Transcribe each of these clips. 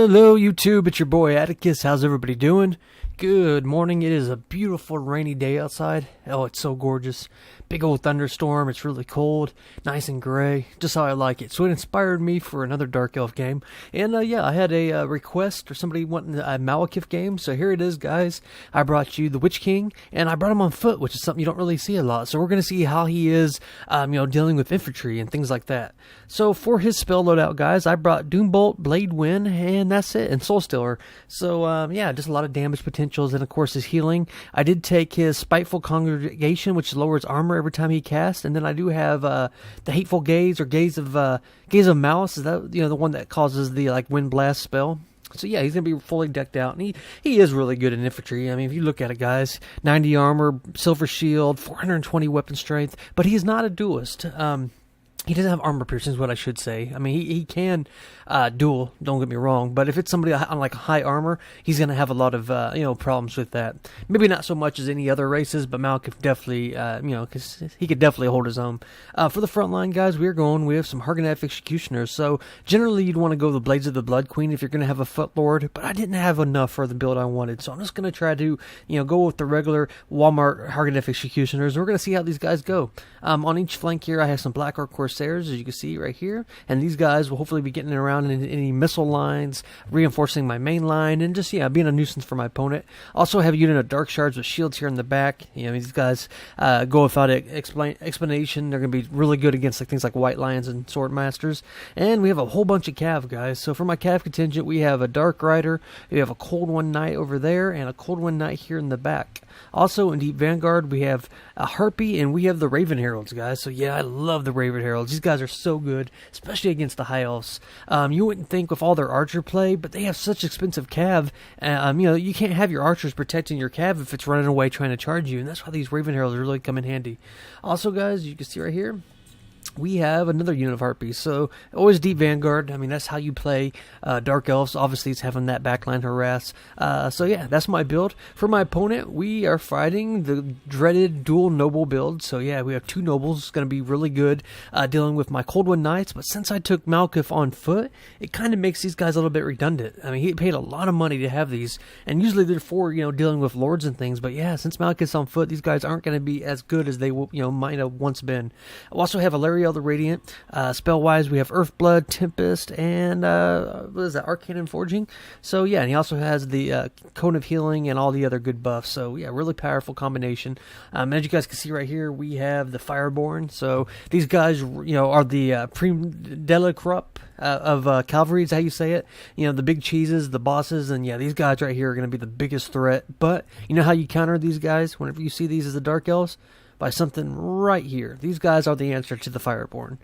Hello YouTube, it's your boy Atticus. How's everybody doing? Good morning. It is a beautiful rainy day outside. Oh, it's so gorgeous. Big old thunderstorm. It's really cold, nice and gray, just how I like it. So it inspired me for another Dark Elf game. And yeah, I had a request or somebody wanting a Malekith game. So here it is, guys. I brought you the Witch King, and I brought him on foot, which is something you don't really see a lot. So we're going to see how he is, dealing with infantry and things like that. So for his spell loadout, guys, I brought Doombolt, Blade Wind, and that's it, and Soul Stealer. So yeah, just a lot of damage potentials, and of course his healing. I did take his Spiteful Congregation, which lowers armor every time he casts, and then I do have the Hateful Gaze or Gaze of Malice. Is that the one that causes the Wind Blast spell? So yeah, he's gonna be fully decked out, and he is really good in infantry. I mean, if you look at it, guys, 90 armor, silver shield, 420 weapon strength, but he's not a duelist. He doesn't have armor piercing, is what I should say. I mean, he can duel, don't get me wrong, but if it's somebody on high armor, he's going to have a lot of problems with that. Maybe not so much as any other races, but Malekith definitely, because he could definitely hold his own. For the front line, guys, we have some Hargoneth Executioners. So generally, you'd want to go the Blades of the Blood Queen if you're going to have a Footlord, but I didn't have enough for the build I wanted, so I'm just going to try to go with the regular Walmart Hargoneth Executioners. We're going to see how these guys go. On each flank here, I have some Black Orc Corsairs, as you can see right here, and these guys will hopefully be getting around in any missile lines, reinforcing my main line, and just being a nuisance for my opponent. Also have a unit of Dark Shards with shields here in the back. These guys go without explanation. They're going to be really good against things like White Lions and Sword Masters. And we have a whole bunch of Cav guys. So for my Cav contingent, we have a Dark Rider, we have a Cold One Knight over there, and a Cold One Knight here in the back. Also in Deep Vanguard, we have a Harpy, and we have the Raven Heralds, guys. So yeah, I love the Raven Heralds. These guys are so good, especially against the High Elves. You wouldn't think with all their archer play, but they have such expensive Cav. You can't have your archers protecting your Cav if it's running away trying to charge you, and that's why these Raven Heralds really come in handy. Also, guys, you can see right here, we have another unit of Harpies. So always Deep Vanguard. I mean, that's how you play Dark Elves. Obviously, it's having that backline harass. So yeah, that's my build. For my opponent, we are fighting the dreaded dual noble build. So yeah, we have two nobles. It's going to be really good dealing with my Cold One Knights. But since I took Malekith on foot, it kind of makes these guys a little bit redundant. I mean, he paid a lot of money to have these, and usually they're for dealing with lords and things. But yeah, since Malekith's on foot, these guys aren't going to be as good as they might have once been. I also have Alariel the Radiant. Spell-wise, we have Earthblood, Tempest, and what is that? Arcane Forging. So yeah, and he also has the Cone of Healing and all the other good buffs. So yeah, really powerful combination. As you guys can see right here, we have the Fireborn. So these guys, are the Prime de la Crop of Cavalry, is how you say it. The big cheeses, the bosses, and yeah, these guys right here are going to be the biggest threat. But you know how you counter these guys whenever you see these as the Dark Elves? By something right here. These guys are the answer to the Fireborn.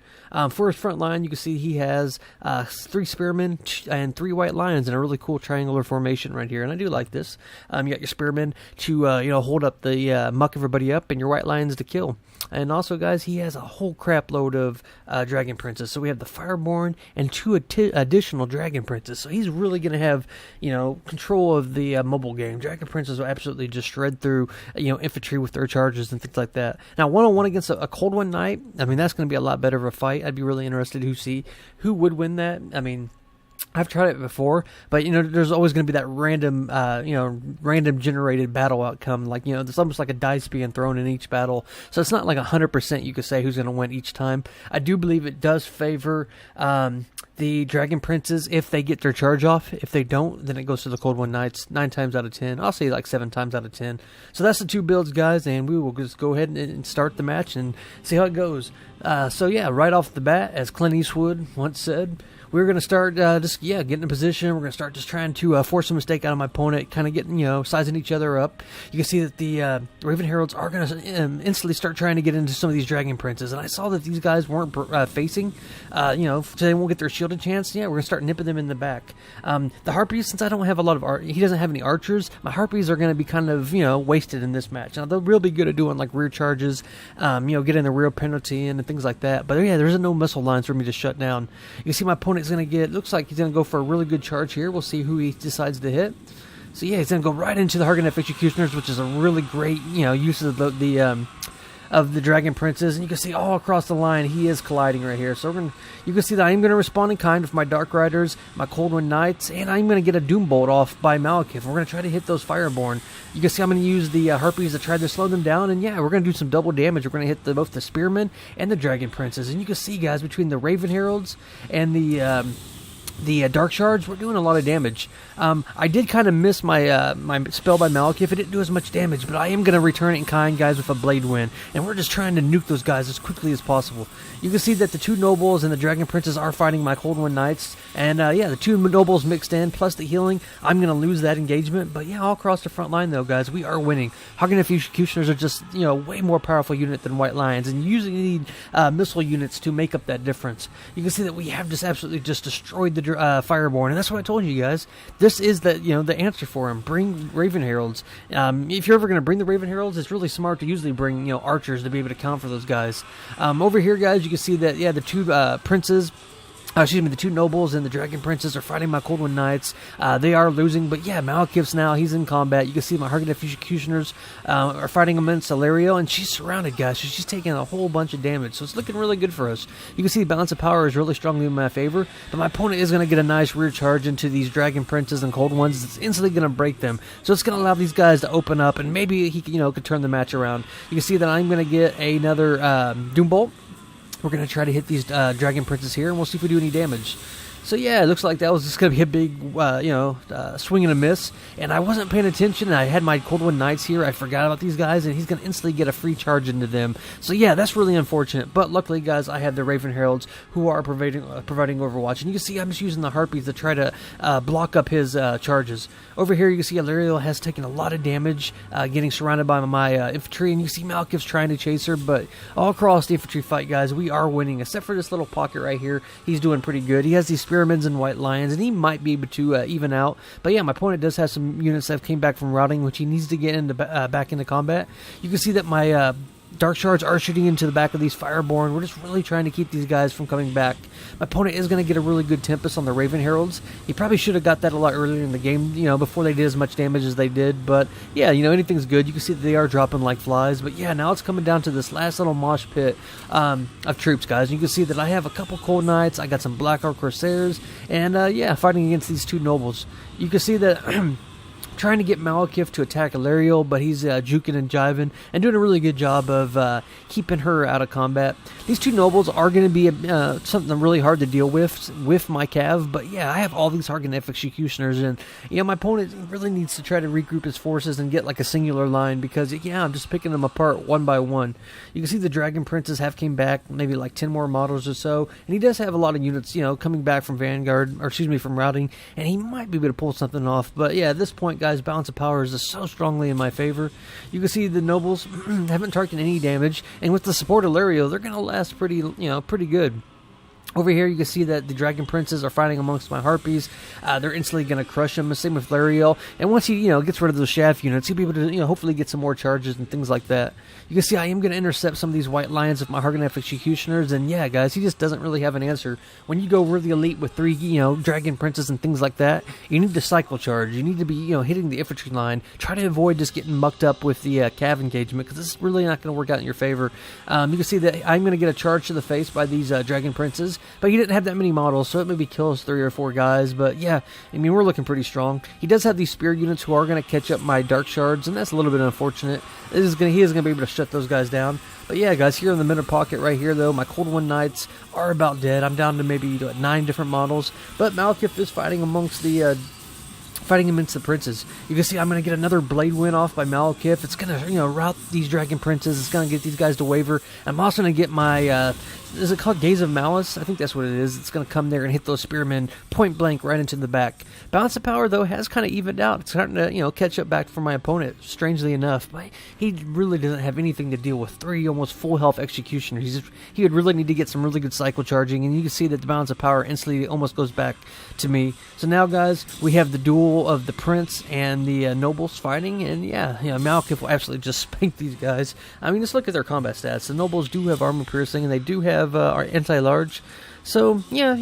For his front line, you can see he has 3 Spearmen and 3 White Lions in a really cool triangular formation right here, and I do like this. You got your Spearmen to hold up the muck everybody up, and your White Lions to kill. And also, guys, he has a whole crap load of Dragon Princes. So we have the Fireborn and 2 additional Dragon Princes. So he's really going to have, control of the mobile game. Dragon Princes will absolutely just shred through, infantry with their charges and things like that. Now, one-on-one against a Cold One Knight, I mean, that's going to be a lot better of a fight. I'd be really interested to see who would win that. I mean, I've tried it before, but there's always going to be that random, random generated battle outcome. There's almost like a dice being thrown in each battle, so it's not like 100% you could say who's going to win each time. I do believe it does favor the Dragon Princes if they get their charge off. If they don't, then it goes to the Cold One Knights 9 times out of 10. I'll say 7 times out of 10. So that's the 2 builds, guys, and we will just go ahead and start the match and see how it goes. So yeah, right off the bat, as Clint Eastwood once said, we're going to start getting in position. We're going to start just trying to force a mistake out of my opponent, kind of getting, sizing each other up. You can see that the Raven Heralds are going to instantly start trying to get into some of these Dragon Princes. And I saw that these guys weren't facing, so they won't get their shielded chance. Yeah, we're going to start nipping them in the back. The Harpies, since I don't have a lot of he doesn't have any archers, my Harpies are going to be kind of, wasted in this match. Now, they'll really be good at doing, rear charges, getting the rear penalty and things like that. But yeah, there's no missile lines for me to shut down. You can see my opponent going to get, looks like he's going to go for a really good charge here. We'll see who he decides to hit. So yeah, he's going to go right into the Hargoneth Executioners, which is a really great, use of the of the Dragon Princes, and you can see all across the line he is colliding right here. So you can see that I'm going to respond in kind with my Dark Riders, my Cold Wind Knights, and I'm going to get a Doom Bolt off by Malekith. We're going to try to hit those Fireborn. You can see I'm going to use the Harpies to try to slow them down, and yeah, we're going to do some double damage. We're going to hit both the Spearmen and the Dragon Princes, and you can see, guys, between the Raven Heralds and the Dark Shards, we're doing a lot of damage. I did kind of miss my my spell by Malekith. It didn't do as much damage, but I am going to return it in kind, guys, with a Blade Wind. And we're just trying to nuke those guys as quickly as possible. You can see that the 2 Nobles and the Dragon Princes are fighting my Cold Wind Knights. And yeah, the 2 Nobles mixed in, plus the healing. I'm going to lose that engagement. But yeah, all across the front line, though, guys, we are winning. Hargan Executioners are just, way more powerful unit than White Lions. And you usually need missile units to make up that difference. You can see that we have just absolutely just destroyed the Fireborn. And that's what I told you guys. This is the answer for him. Bring Raven Heralds. If you're ever going to bring the Raven Heralds, it's really smart to usually bring archers to be able to count for those guys. Over here, guys, you can see that the 2 princes. The 2 Nobles and the Dragon Princes are fighting my Cold Wind Knights. They are losing, but yeah, Malekith's now, he's in combat. You can see my Hargan Executioners are fighting against Illyrio, and she's surrounded, guys. So she's taking a whole bunch of damage, so it's looking really good for us. You can see the balance of power is really strongly in my favor, but my opponent is going to get a nice rear charge into these Dragon Princes and Cold Ones. It's instantly going to break them, so it's going to allow these guys to open up, and maybe he could turn the match around. You can see that I'm going to get another Doom Bolt. We're going to try to hit these Dragon Princes here, and we'll see if we do any damage. So yeah, it looks like that was just going to be a big, swing and a miss. And I wasn't paying attention. I had my Cold Wind Knights here. I forgot about these guys, and he's going to instantly get a free charge into them. So yeah, that's really unfortunate. But luckily, guys, I have the Raven Heralds who are providing Overwatch. And you can see I'm just using the Harpies to try to block up his charges. Over here, you can see Illyrio has taken a lot of damage, getting surrounded by my infantry. And you can see Malekith's trying to chase her. But all across the infantry fight, guys, we are winning. Except for this little pocket right here. He's doing pretty good. He has these Spearmans and White Lions, and he might be able to even out. But yeah, my opponent does have some units that came back from routing, which he needs to get into back into combat. You can see that my Dark Shards are shooting into the back of these Fireborn. We're just really trying to keep these guys from coming back. My opponent is going to get a really good Tempest on the Raven Heralds. He probably should have got that a lot earlier in the game, before they did as much damage as they did. But yeah, anything's good. You can see that they are dropping like flies. But yeah, now it's coming down to this last little mosh pit of troops, guys. You can see that I have a couple Cold Knights. I got some Blackheart Corsairs. And yeah, fighting against these 2 Nobles. You can see that trying to get Malekith to attack Illyrio, but he's juking and jiving and doing a really good job of keeping her out of combat. These 2 Nobles are going to be something really hard to deal with my Cav, but yeah, I have all these Hargan Executioners, and my opponent really needs to try to regroup his forces and get like a singular line, because yeah, I'm just picking them apart one by one. You can see the Dragon Princes have came back, maybe like 10 more models or so, and he does have a lot of units, coming back from from routing, and he might be able to pull something off. But yeah, at this point, guys, balance of power is so strongly in my favor. You can see the Nobles haven't taken any damage, and with the support of Illyrio, they're going to last pretty good. Over here, you can see that the Dragon Princes are fighting amongst my Harpies. They're instantly going to crush him. Same with Illyrio. And once he, gets rid of those shaft units, he'll be able to, hopefully get some more charges and things like that. You can see I am going to intercept some of these White Lions with my Hargan Executioners. And yeah, guys, he just doesn't really have an answer. When you go really elite with 3, Dragon Princes and things like that, you need to cycle charge. You need to be, hitting the infantry line. Try to avoid just getting mucked up with the Cav engagement, because this is really not going to work out in your favor. You can see that I'm going to get a charge to the face by these Dragon Princes. But he didn't have that many models, so it maybe kills 3 or 4 guys. But yeah, we're looking pretty strong. He does have these spear units who are going to catch up my Dark Shards, and that's a little bit unfortunate. He is going to be able to shut those guys down. But yeah, guys, here in the middle pocket right here, though, my Cold Wind Knights are about dead. I'm down to maybe 9 different models. But Malekith is fighting amongst the princes. You can see I'm going to get another Blade Wind off by Malekith. It's going to, rout these Dragon Princes. It's going to get these guys to waver. I'm also going to get my is it called Gaze of Malice? I think that's what it is. It's going to come there and hit those spearmen point blank right into the back. Balance of power, though, has kind of evened out. It's starting to, catch up back for my opponent, strangely enough. But he really doesn't have anything to deal with 3 almost full health executioners. He would really need to get some really good cycle charging, and you can see that the balance of power instantly almost goes back to me. So now, guys, we have the duel of the Prince and the Nobles fighting, and yeah, Malekith will absolutely just spank these guys. Just look at their combat stats. The Nobles do have armor piercing, and they do have our anti-large. So, yeah,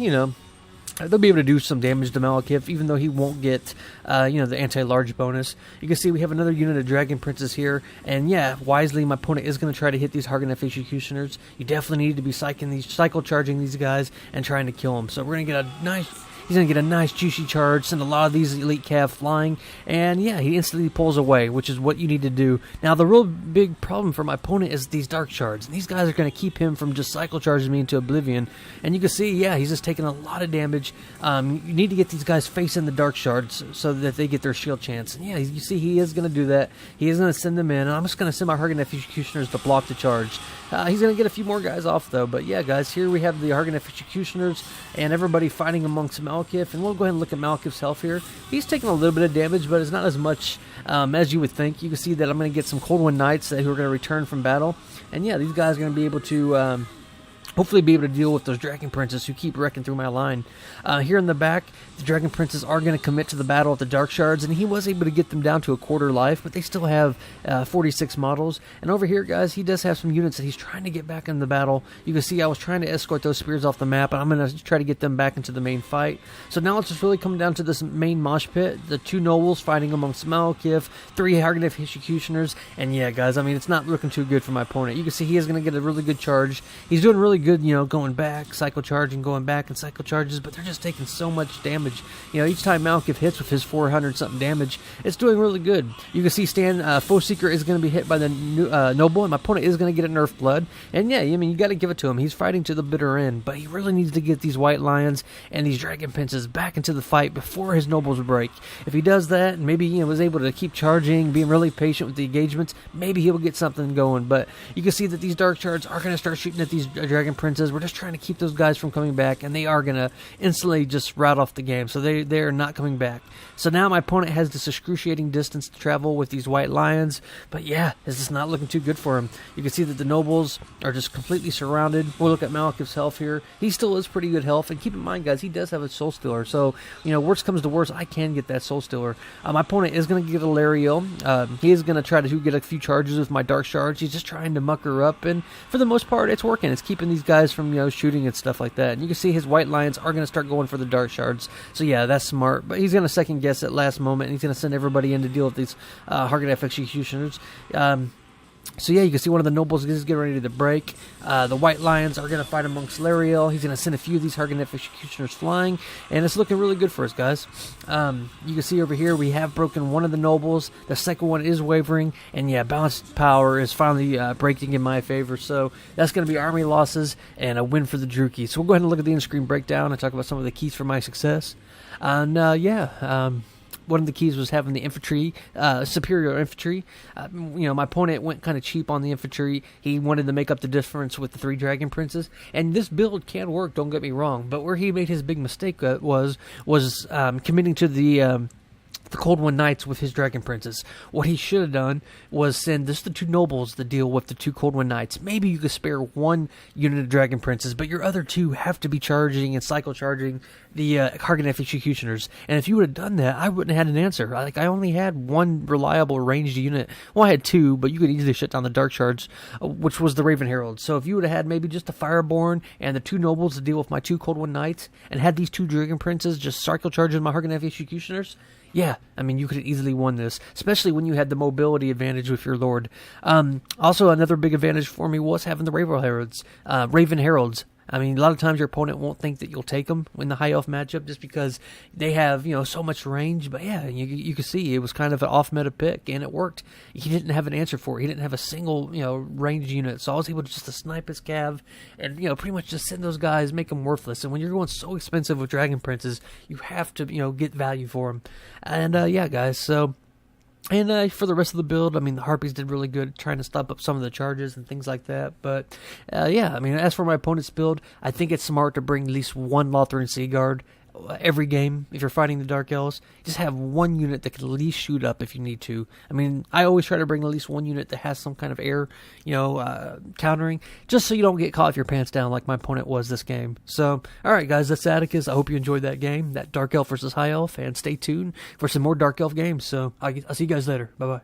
they'll be able to do some damage to Malekith, even though he won't get, the anti-large bonus. You can see we have another unit of Dragon Princes here, and yeah, wisely, my opponent is going to try to hit these Hargonef Executioners. You definitely need to be cycle charging these guys and trying to kill them. So we're going to get a nice... He's going to get a nice juicy calf, send a lot of these elite cav flying, and yeah, he instantly pulls away, which is what you need to do. Now, the real big problem for my opponent is these dark shards, and these guys are going to keep him from just cycle charging me into oblivion. And you can see, yeah, he's just taking a lot of damage. You need to get these guys facing the dark shards so that they get their shield chance. And yeah, you see he is going to do that. He is going to send them in, and I'm just going to send my Hargonef Executioners to block the charge. He's going to get a few more guys off, though. But yeah, guys, here we have the Hargonef Executioners and everybody fighting amongst Malekith. And we'll go ahead and look at Malekith's health here. He's taking a little bit of damage, but it's not as much as you would think. You can see that I'm going to get some Cold Wind Knights who are going to return from battle. And yeah, these guys are going to be able to... hopefully be able to deal with those Dragon Princes who keep wrecking through my line. Here in the back, the Dragon Princes are going to commit to the battle at the Dark Shards, and he was able to get them down to a quarter life, but they still have 46 models. And over here, guys, he does have some units that he's trying to get back in the battle. You can see I was trying to escort those spears off the map, and I'm going to try to get them back into the main fight. So now it's just really coming down to this main mosh pit. The 2 nobles fighting amongst Malekith, 3 Hargonef Executioners, and yeah, guys, I mean, it's not looking too good for my opponent. You can see he is going to get a really good charge. He's doing really good, going back, cycle charging, going back and cycle charges, but they're just taking so much damage. Each time Malekith hits with his 400-something damage, it's doing really good. You can see Foe Seeker is going to be hit by the Noble, and my opponent is going to get a Nerf Blood. And yeah, I mean, you got to give it to him. He's fighting to the bitter end, but he really needs to get these White Lions and these Dragon Princes back into the fight before his Nobles break. If he does that, and maybe was able to keep charging, being really patient with the engagements, maybe he will get something going. But you can see that these Dark Shards are going to start shooting at these Dragon Princes. We're just trying to keep those guys from coming back, and they are going to instantly just rout off the game. So they're not coming back. So now my opponent has this excruciating distance to travel with these White Lions, but yeah, it's just not looking too good for him. You can see that the nobles are just completely surrounded. We'll look at Malekith's health here. He still is pretty good health, and keep in mind, guys, he does have a Soul Stealer, so worst comes to worst, I can get that Soul Stealer. My opponent is going to get a Lariel. He is going to try to get a few charges with my Dark Shards. He's just trying to muck her up, and for the most part, it's working. It's keeping these guys from shooting and stuff like that. And you can see his White Lions are going to start going for the Dark Shards. So yeah, that's smart. But he's going to second guess at last moment, and he's going to send everybody in to deal with these Hargonef Executioners. So yeah, you can see one of the nobles is getting ready to break. The White Lions are going to fight amongst Lariel. He's going to send a few of these Hargonef Executioners flying, and it's looking really good for us, guys. You can see over here we have broken one of the nobles. The second one is wavering, and yeah, balanced power is finally breaking in my favor. So that's going to be army losses and a win for the Druki. So we'll go ahead and look at the end-screen breakdown and talk about some of the keys for my success. And one of the keys was having the infantry, superior infantry. My opponent went kind of cheap on the infantry. He wanted to make up the difference with the 3 Dragon Princes. And this build can work, don't get me wrong. But where he made his big mistake was committing to the Cold Wind Knights with his Dragon Princes. What he should have done was send just the 2 nobles to deal with the 2 Cold Wind Knights. Maybe you could spare 1 unit of Dragon Princes, but your other 2 have to be charging and cycle charging the Hargonef Executioners. And if you would have done that, I wouldn't have had an answer. I only had 1 reliable ranged unit. Well, I had 2, but you could easily shut down the Dark Shards, which was the Raven Herald. So if you would have had maybe just a Fireborn and the 2 nobles to deal with my 2 Cold Wind Knights, and had these 2 Dragon Princes just cycle charging my Hargonef Executioners, yeah, I mean, you could have easily won this, especially when you had the mobility advantage with your Lord. Also, another big advantage for me was having the Raven Heralds. I mean, a lot of times your opponent won't think that you'll take them in the high elf matchup just because they have, so much range. But yeah, you can see it was kind of an off-meta pick, and it worked. He didn't have an answer for it. He didn't have a single, ranged unit. So I was able to just to snipe his cav and, pretty much just send those guys, make them worthless. And when you're going so expensive with Dragon Princes, you have to, get value for them. And, yeah, guys, so... And for the rest of the build, I mean, the Harpies did really good trying to stop up some of the charges and things like that. But, yeah, I mean, as for my opponent's build, I think it's smart to bring at least 1 Lothran Sea Guard every game. If you're fighting the Dark Elves, just have 1 unit that can at least shoot up if you need to. I mean, I always try to bring at least 1 unit that has some kind of air, countering, just so you don't get caught with your pants down like my opponent was this game. So, alright guys, that's Atticus. I hope you enjoyed that game, that Dark Elf versus High Elf, and stay tuned for some more Dark Elf games. So, I'll see you guys later. Bye-bye.